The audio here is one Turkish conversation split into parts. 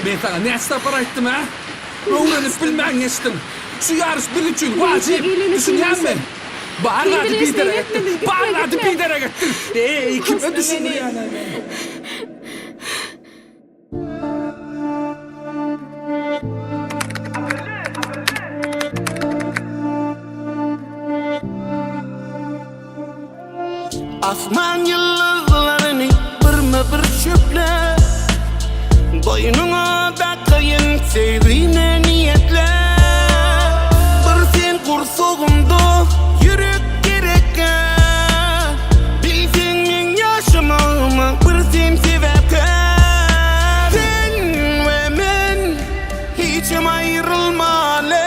Ben sana ne sapar ettim ha? Öğrenip bilmeyen geçtim. Şu yarış bir için vacip. Düşünüyor musun? Bağırladı bir dere gittim. Bağırladı bir dere gittim. Kime düşündü yani? Asman yıldızlarını birme bir çöple, boynuna da kayın sevdiğine niyetle. Bir sen kursuğumda yürek gerekke, bilsen men yaşamama bir sen sebepke. Sen ve men hiçim ayrılmalı,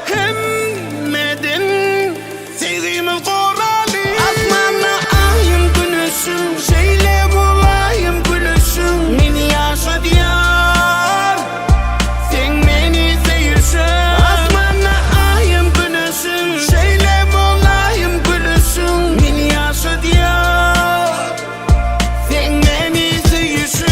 hemmeden sevdiğimiz koralı. Asmana şeyle bulayım gülüşüm, beni yaşa diyar, sen beni sevişim. Asmana ayım gülüşüm, şeyle bulayım gülüşüm, beni yaşa diyar, sen beni sevişim.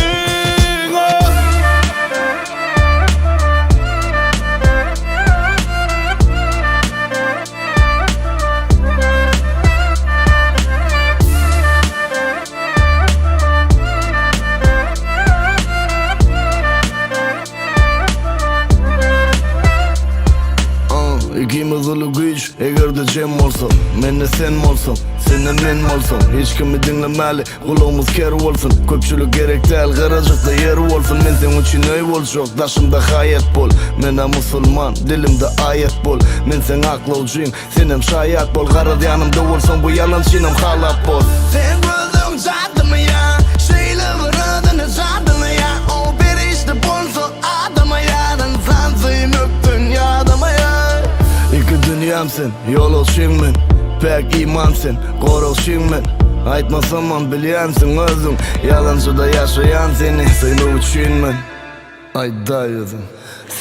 İkimiz ulu güç, eğer de cem olsun, men de sen olsun, senden men olsun. Hiç kimi dinlemeli, kulağımız keri olsun. Köpçülük gerek değil, garajıkta yeri olsun. Men sen için öy olacak, daşımda hayat bol. Men de musulman, dilimde ayet bol. Men sen aklı olcuyum, senem şayat bol. Garad yanımda olsun, bu yalan çinem halat bol. Sen gözüm zadımı ya, şeyle vıradını zadımı ya. O bir işte bolsa adamı yarın, sansıyım öptün yadımı ya. İki dünyamsın, yol olşun men, pek imansın, kor olşun men. Aytmasamam bilyansın özüm, yalancı da yaşayan seni, seni üçün men. Aydayızım.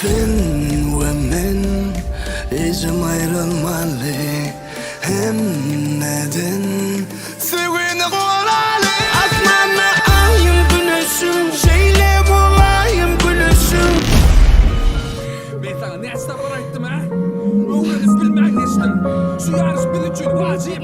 Sen ve men, hiçim ayrılmalı, hem neden sevgini koralı. Asmana ayım gülüşüm, şeyle bulayım gülüşüm. Ben sana ne sapar ettim ha? Öğrenip bilmeyen geçtim. Şu yarış bir için vacip.